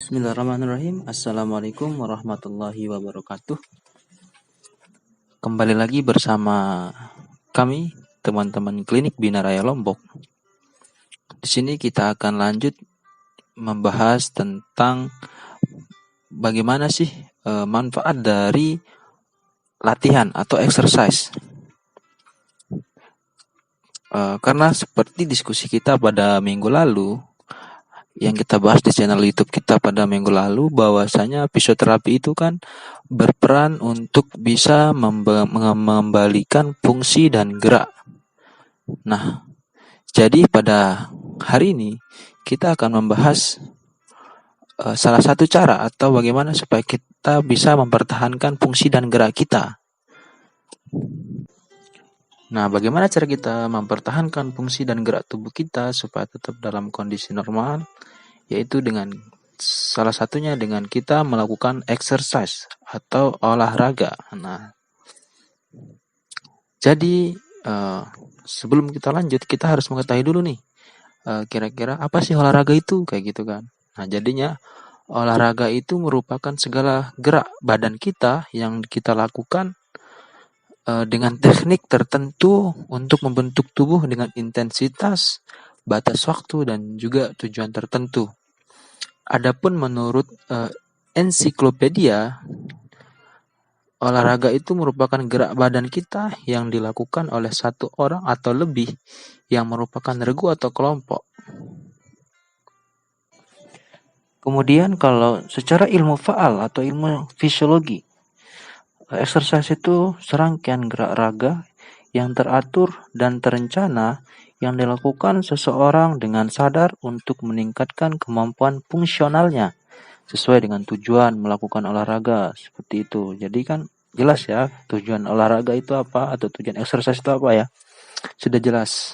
Bismillahirrahmanirrahim. Assalamualaikum warahmatullahi wabarakatuh. Kembali lagi bersama kami, teman-teman Klinik Bina Raya Lombok. Di sini kita akan lanjut membahas tentang bagaimana sih manfaat dari latihan atau exercise. Karena seperti diskusi kita pada minggu lalu, yang kita bahas di channel YouTube kita pada minggu lalu, bahwasanya fisioterapi itu kan berperan untuk bisa mengembalikan fungsi dan gerak. Nah, jadi pada hari ini kita akan membahas salah satu cara atau bagaimana supaya kita bisa mempertahankan fungsi dan gerak kita. Nah, bagaimana cara kita mempertahankan fungsi dan gerak tubuh kita supaya tetap dalam kondisi normal? Yaitu dengan salah satunya dengan kita melakukan exercise atau olahraga. Nah, jadi sebelum kita lanjut, kita harus mengetahui dulu nih, kira-kira apa sih olahraga itu, kayak gitu kan. Nah, jadinya olahraga itu merupakan segala gerak badan kita yang kita lakukan dengan teknik tertentu untuk membentuk tubuh dengan intensitas, batas waktu, dan juga tujuan tertentu. Adapun menurut ensiklopedia, olahraga itu merupakan gerak badan kita yang dilakukan oleh satu orang atau lebih yang merupakan regu atau kelompok. Kemudian kalau secara ilmu faal atau ilmu fisiologi, exercise itu serangkaian gerak raga yang teratur dan terencana yang dilakukan seseorang dengan sadar untuk meningkatkan kemampuan fungsionalnya sesuai dengan tujuan melakukan olahraga, seperti itu. Jadi kan jelas ya tujuan olahraga itu apa atau tujuan exercise itu apa ya. Sudah jelas.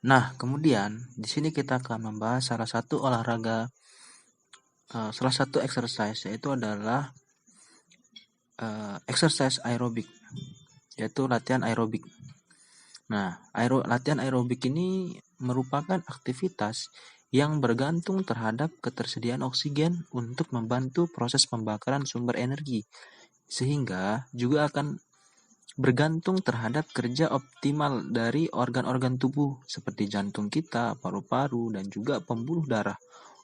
Nah, kemudian di sini kita akan membahas salah satu olahraga, salah satu exercise, yaitu adalah exercise aerobik, yaitu latihan aerobik. Nah, latihan aerobik ini merupakan aktivitas yang bergantung terhadap ketersediaan oksigen untuk membantu proses pembakaran sumber energi, sehingga juga akan bergantung terhadap kerja optimal dari organ-organ tubuh seperti jantung kita, paru-paru, dan juga pembuluh darah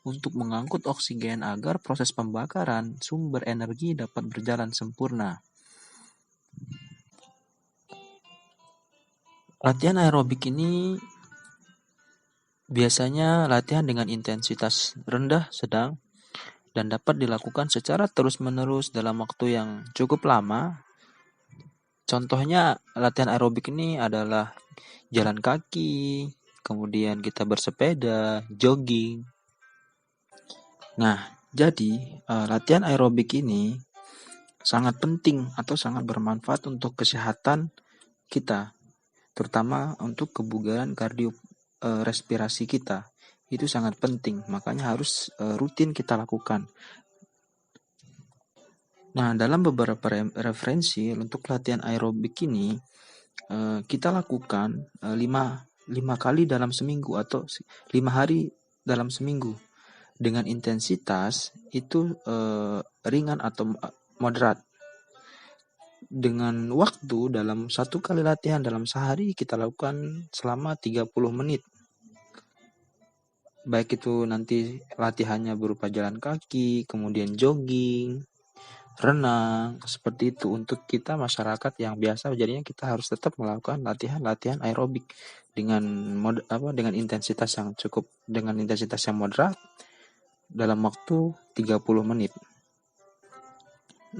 untuk mengangkut oksigen agar proses pembakaran sumber energi dapat berjalan sempurna. Latihan aerobik ini biasanya latihan dengan intensitas rendah, sedang, dan dapat dilakukan secara terus-menerus dalam waktu yang cukup lama. Contohnya latihan aerobik ini adalah jalan kaki, kemudian kita bersepeda, jogging. Nah, jadi latihan aerobik ini sangat penting atau sangat bermanfaat untuk kesehatan kita, terutama untuk kebugaran respirasi kita. Itu sangat penting, makanya harus rutin kita lakukan. Nah, dalam beberapa referensi untuk latihan aerobik ini, kita lakukan 5 kali dalam seminggu atau 5 hari dalam seminggu dengan intensitas itu ringan atau moderat. Dengan waktu dalam 1 kali latihan dalam sehari kita lakukan selama 30 menit. Baik itu nanti latihannya berupa jalan kaki, kemudian jogging, renang, seperti itu. Untuk kita masyarakat yang biasa, jadinya kita harus tetap melakukan latihan aerobik dengan dengan intensitas yang cukup, dengan intensitas yang moderat dalam waktu 30 menit.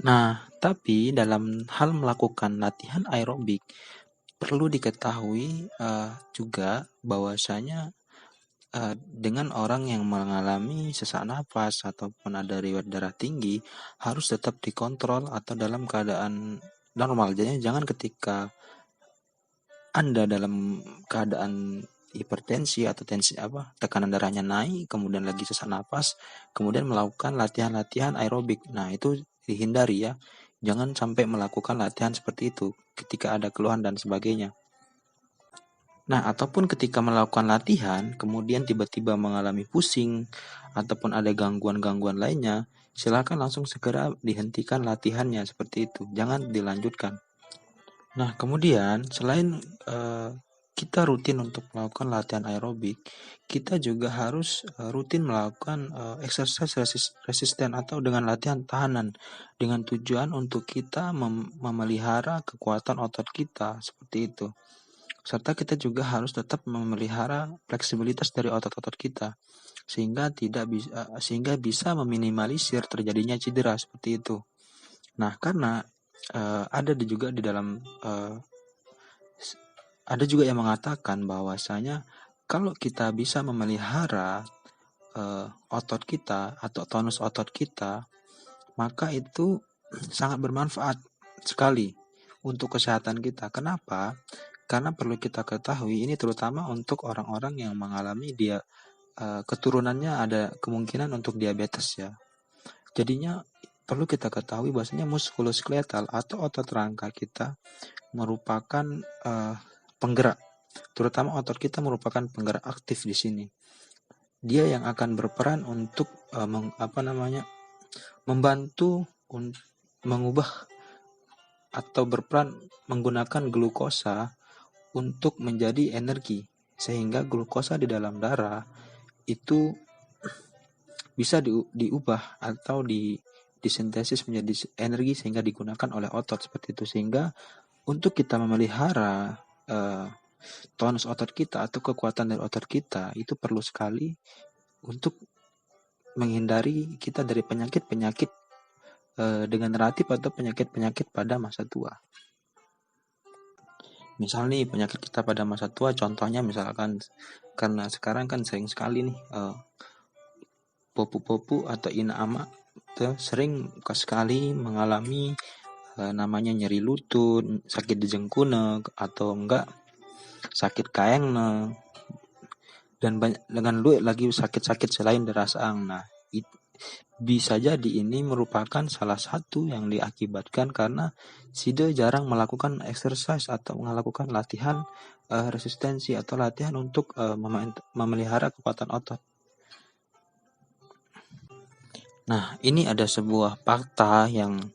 Nah, tapi dalam hal melakukan latihan aerobik perlu diketahui juga bahwasanya dengan orang yang mengalami sesak nafas ataupun ada riwayat darah tinggi harus tetap dikontrol atau dalam keadaan normal. Jadi jangan ketika Anda dalam keadaan hipertensi atau tekanan darahnya naik, kemudian lagi sesak nafas, kemudian melakukan latihan aerobik. Nah, itu dihindari ya. Jangan sampai melakukan latihan seperti itu ketika ada keluhan dan sebagainya. Nah, ataupun ketika melakukan latihan, kemudian tiba-tiba mengalami pusing, ataupun ada gangguan-gangguan lainnya, silakan langsung segera dihentikan latihannya seperti itu. Jangan dilanjutkan. Nah, kemudian selain kita rutin untuk melakukan latihan aerobik, kita juga harus rutin melakukan exercise resisten atau dengan latihan tahanan dengan tujuan untuk kita memelihara kekuatan otot kita seperti itu. Serta kita juga harus tetap memelihara fleksibilitas dari otot-otot kita sehingga bisa meminimalisir terjadinya cedera seperti itu. Nah, karena ada juga yang mengatakan bahwasanya kalau kita bisa memelihara otot kita atau tonus otot kita, maka itu sangat bermanfaat sekali untuk kesehatan kita. Kenapa? Karena perlu kita ketahui ini terutama untuk orang-orang yang mengalami keturunannya ada kemungkinan untuk diabetes ya. Jadinya perlu kita ketahui bahwasanya muskuloskeletal atau otot rangka kita merupakan penggerak, terutama otot kita merupakan penggerak aktif di sini. Dia yang akan berperan untuk membantu mengubah atau berperan menggunakan glukosa untuk menjadi energi, sehingga glukosa di dalam darah itu bisa diubah atau disintesis menjadi energi sehingga digunakan oleh otot seperti itu. Sehingga untuk kita memelihara tonus otot kita atau kekuatan dari otot kita itu perlu sekali untuk menghindari kita dari penyakit-penyakit degeneratif atau penyakit-penyakit pada masa tua. Misal nih penyakit kita pada masa tua, contohnya misalkan karena sekarang kan sering sekali nih popu-popu atau ina-ama sering sekali mengalami namanya nyeri lutut, sakit di jengkuna atau enggak sakit kaengna, dan banyak dengan lu lagi sakit-sakit selain derasang. Nah, bisa jadi ini merupakan salah satu yang diakibatkan karena Sida jarang melakukan exercise atau melakukan latihan resistensi atau latihan untuk memelihara kekuatan otot. Nah, ini ada sebuah fakta yang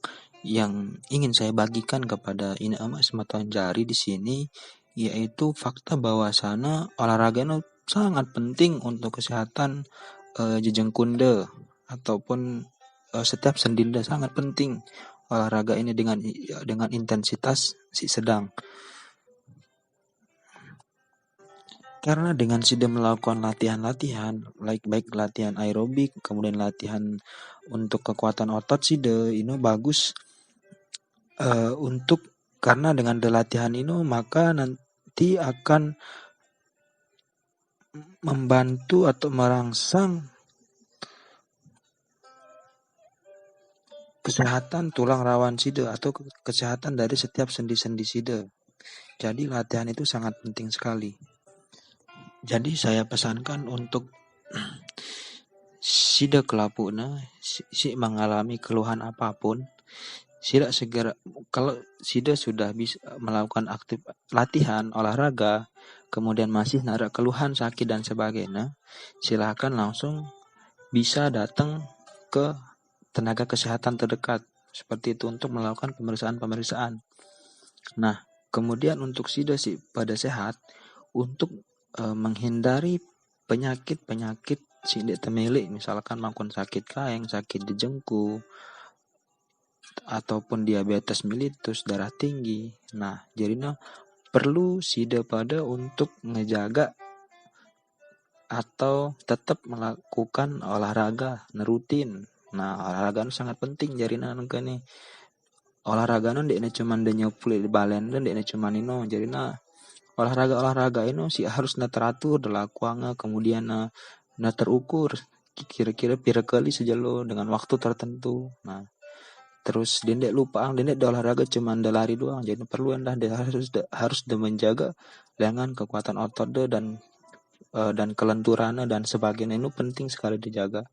ingin saya bagikan kepada Ina Emas Matan Jari di sini, yaitu fakta bahwasana olahraga itu sangat penting untuk kesehatan jejeng kunde ataupun setiap sendinda, sangat penting olahraga ini dengan intensitas sedang. Karena dengan sudah melakukan latihan-latihan, baik latihan aerobik, kemudian latihan untuk kekuatan otot ini bagus untuk karena dengan latihan ini maka nanti akan membantu atau merangsang kesehatan tulang rawan atau kesehatan dari setiap sendi-sendi Jadi latihan itu sangat penting sekali. Jadi saya pesankan untuk sida kelapuna si mengalami keluhan apapun, sida segera kalau sida sudah bisa melakukan aktif latihan olahraga, kemudian masih nara keluhan sakit dan sebagainya, silahkan langsung bisa datang ke tenaga kesehatan terdekat seperti itu untuk melakukan pemeriksaan. Nah, kemudian untuk sida pada sehat untuk menghindari penyakit sindik temeli, misalkan maupun sakit kaeng, sakit di jengku, ataupun diabetes mellitus, darah tinggi. Nah, jadinya perlu sida pada untuk ngejaga atau tetap melakukan olahraga rutin. Nah, olahraga sangat penting jarina nih. Olahraga ndekne cuman denyopul di balen dan ndekne cuman ino jarina olahraga ini sih harus teratur dilakukan, kemudian terukur kira-kira pira kali sejalo dengan waktu tertentu. Nah, terus dendek lupa dendek olahraga cuman lari doang, jadi perlu harus menjaga dengan kekuatan otot dan kelenturan dan sebagainya itu penting sekali dijaga.